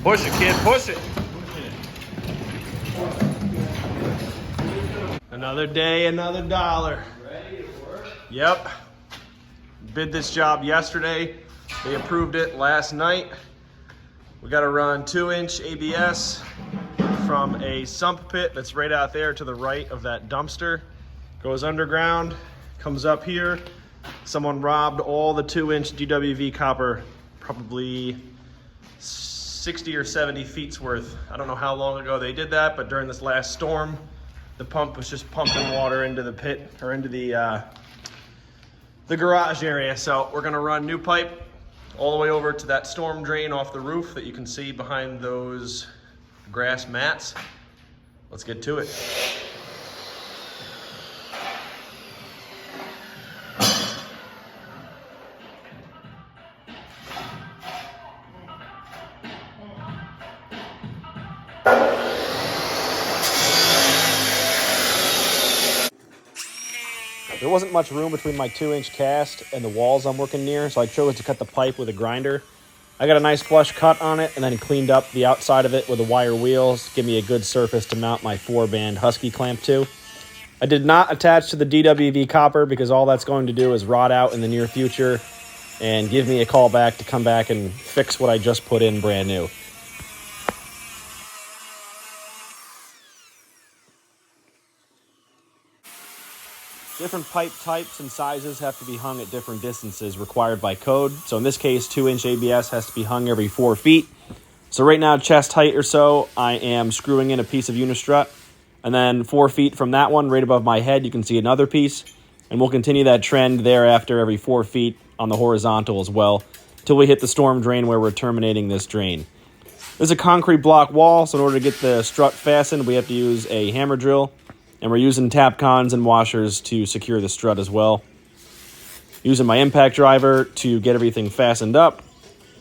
Push it, kid, push it. Another day, another dollar. Ready to work? Yep. Bid this job yesterday. They approved it last night. We got to run 2-inch ABS from a sump pit that's right out there to the right of that dumpster. Goes underground, comes up here. Someone robbed all the 2-inch DWV copper, probably 60 or 70 feet's worth. I don't know how long ago they did that, but during this last storm, the pump was just pumping water into the pit, or into the garage area. So we're gonna run new pipe all the way over to that storm drain off the roof that you can see behind those grass mats. Let's get to it. There wasn't much room between my 2-inch cast and the walls I'm working near, so I chose to cut the pipe with a grinder. I got a nice flush cut on it and then cleaned up the outside of it with a wire wheels to give me a good surface to mount my 4-band Husky clamp to. I did not attach to the DWV copper because all that's going to do is rot out in the near future and give me a call back to come back and fix what I just put in brand new. Different pipe types and sizes have to be hung at different distances required by code. So in this case, 2-inch ABS has to be hung every 4 feet. So right now, chest height or so, I am screwing in a piece of unistrut. And then 4 feet from that one, right above my head, you can see another piece. And we'll continue that trend thereafter every 4 feet on the horizontal as well, till we hit the storm drain where we're terminating this drain. There's a concrete block wall, so in order to get the strut fastened, we have to use a hammer drill. And we're using Tapcons and washers to secure the strut as well. Using my impact driver to get everything fastened up.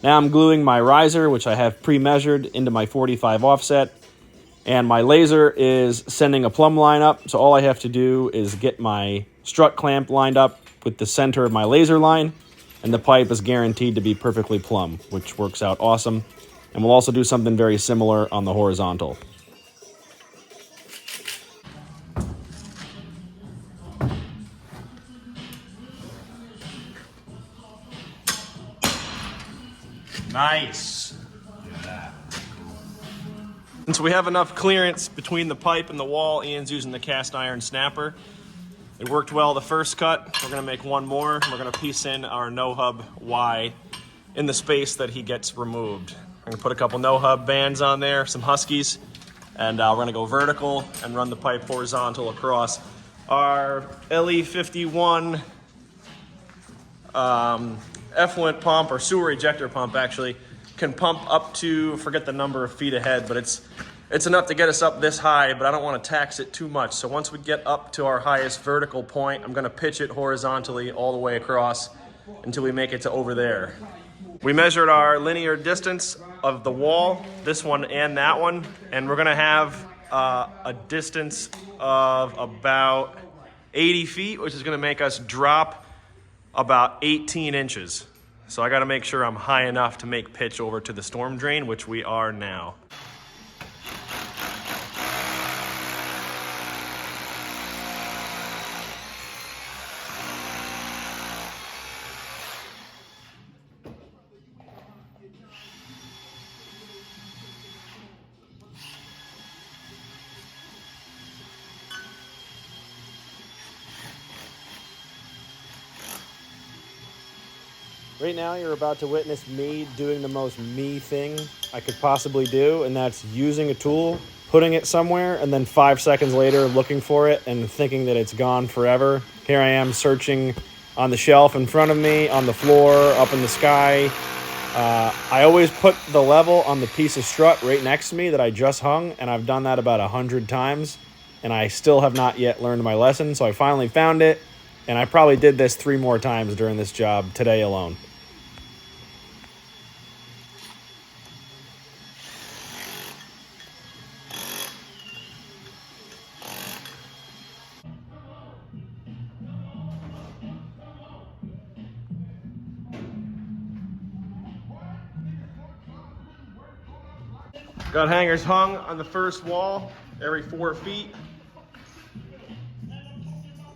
Now I'm gluing my riser, which I have pre-measured, into my 45 offset. And my laser is sending a plumb line up, so all I have to do is get my strut clamp lined up with the center of my laser line, and the pipe is guaranteed to be perfectly plumb, which works out awesome. And we'll also do something very similar on the horizontal. Nice. And so we have enough clearance between the pipe and the wall. Ian's using the cast iron snapper. It worked well the first cut. We're gonna make one more. We're gonna piece in our no-hub Y in the space that he gets removed. I'm gonna put a couple no-hub bands on there, some Huskies, and we're gonna go vertical and run the pipe horizontal across. Our LE51 effluent pump, or sewer ejector pump actually, can pump up to, forget the number of feet ahead, but it's enough to get us up this high, but I don't want to tax it too much. So once we get up to our highest vertical point, I'm going to pitch it horizontally all the way across until we make it to over there. We measured our linear distance of the wall, this one and that one, and we're going to have a distance of about 80 feet, which is going to make us drop about 18 inches. So I gotta make sure I'm high enough to make pitch over to the storm drain, which we are now. Right now, you're about to witness me doing the most me thing I could possibly do, and that's using a tool, putting it somewhere, and then 5 seconds later looking for it and thinking that it's gone forever. Here I am searching on the shelf in front of me, on the floor, up in the sky. I always put the level on the piece of strut right next to me that I just hung, and I've done that about 100 times, and I still have not yet learned my lesson, so I finally found it, and I probably did this 3 more times during this job today alone. Got hangers hung on the first wall every 4 feet.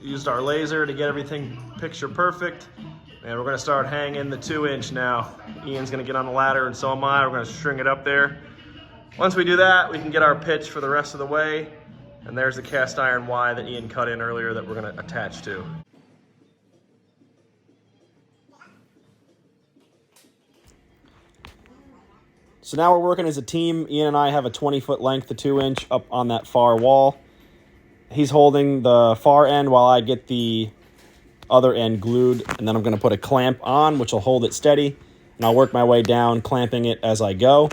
Used our laser to get everything picture perfect. And we're gonna start hanging the 2-inch now. Ian's gonna get on the ladder and so am I. We're gonna string it up there. Once we do that, we can get our pitch for the rest of the way. And there's the cast iron Y that Ian cut in earlier that we're gonna attach to. So now we're working as a team. Ian and I have a 20-foot length, the 2-inch up on that far wall. He's holding the far end while I get the other end glued, and then I'm gonna put a clamp on, which will hold it steady, and I'll work my way down, clamping it as I go.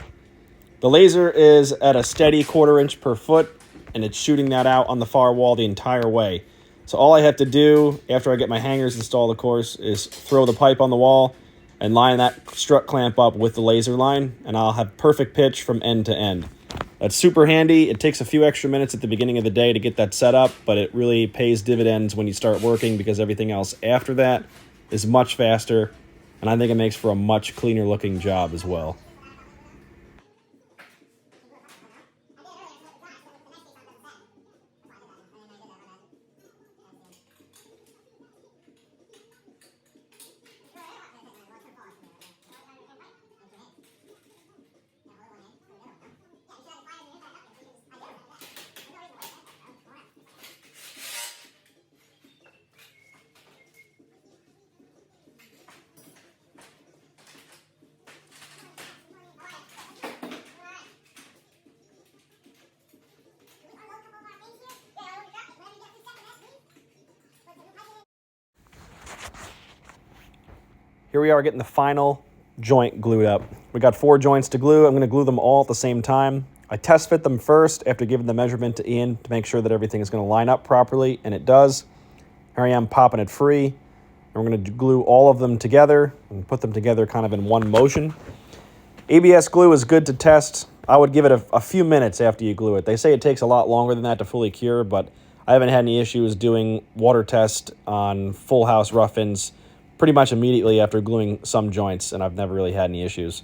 The laser is at a steady 1/4 inch per foot, and it's shooting that out on the far wall the entire way. So all I have to do after I get my hangers installed, of course, is throw the pipe on the wall and line that strut clamp up with the laser line, and I'll have perfect pitch from end to end. That's super handy. It takes a few extra minutes at the beginning of the day to get that set up, but it really pays dividends when you start working because everything else after that is much faster, and I think it makes for a much cleaner looking job as well. Here we are getting the final joint glued up. We got 4 joints to glue. I'm going to glue them all at the same time. I test fit them first after giving the measurement to Ian to make sure that everything is going to line up properly, and it does. Here I am popping it free. And we're going to glue all of them together and put them together kind of in one motion. ABS glue is good to test. I would give it a few minutes after you glue it. They say it takes a lot longer than that to fully cure, but I haven't had any issues doing water test on full house rough-ins pretty much immediately after gluing some joints, and I've never really had any issues.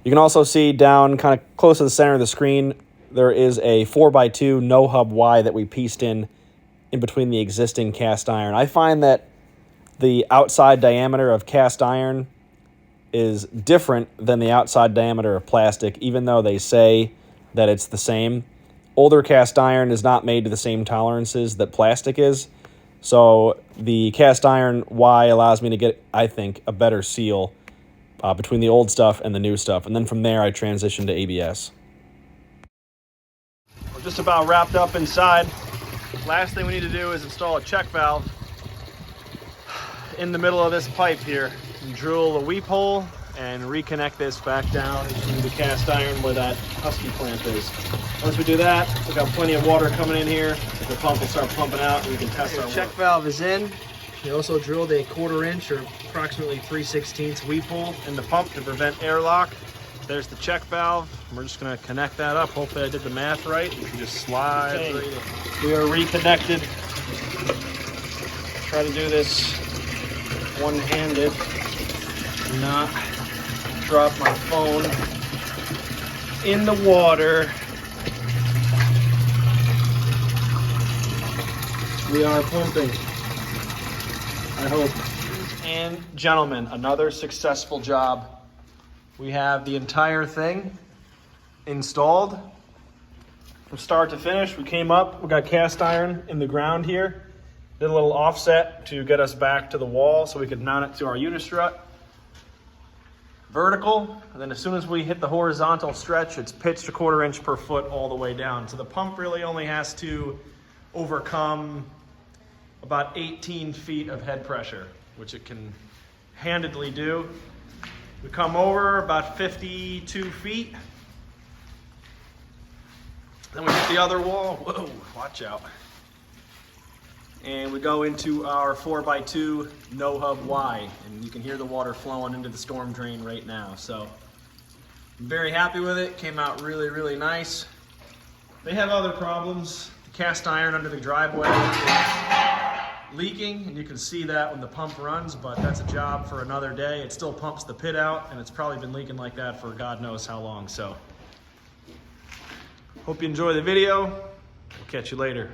You can also see down kind of close to the center of the screen, there is a 4x2 no-hub Y that we pieced in between the existing cast iron. I find that the outside diameter of cast iron is different than the outside diameter of plastic, even though they say that it's the same. Older cast iron is not made to the same tolerances that plastic is. So the cast iron Y allows me to get, I think, a better seal between the old stuff and the new stuff. And then from there, I transition to ABS. We're just about wrapped up inside. Last thing we need to do is install a check valve in the middle of this pipe here. And drill a weep hole and reconnect this back down into the cast iron where that husky clamp is. Once we do that, we've got plenty of water coming in here. The pump will start pumping out and we can test our check valve is in. We also drilled a 1/4 inch or approximately 3/16 weep hole in the pump to prevent airlock. There's the check valve. We're just gonna connect that up. Hopefully I did the math right. You can just slide right in. We are reconnected. Try to do this one-handed. Not drop my phone in the water. We are pumping, I hope. And gentlemen, another successful job. We have the entire thing installed from start to finish. We came up, we got cast iron in the ground here. Did a little offset to get us back to the wall so we could mount it to our unistrut. Vertical, and then as soon as we hit the horizontal stretch, it's pitched 1/4 inch per foot all the way down. So the pump really only has to overcome about 18 feet of head pressure, which it can handedly do. We come over about 52 feet. Then we hit the other wall. Whoa, watch out. And we go into our 4x2 no hub Y, and you can hear the water flowing into the storm drain right now. So I'm very happy with it. Came out really, really nice. They have other problems. The cast iron under the driveway is leaking, and you can see that when the pump runs, but that's a job for another day. It still pumps the pit out, and it's probably been leaking like that for God knows how long. So Hope you enjoy the video. We'll catch you later.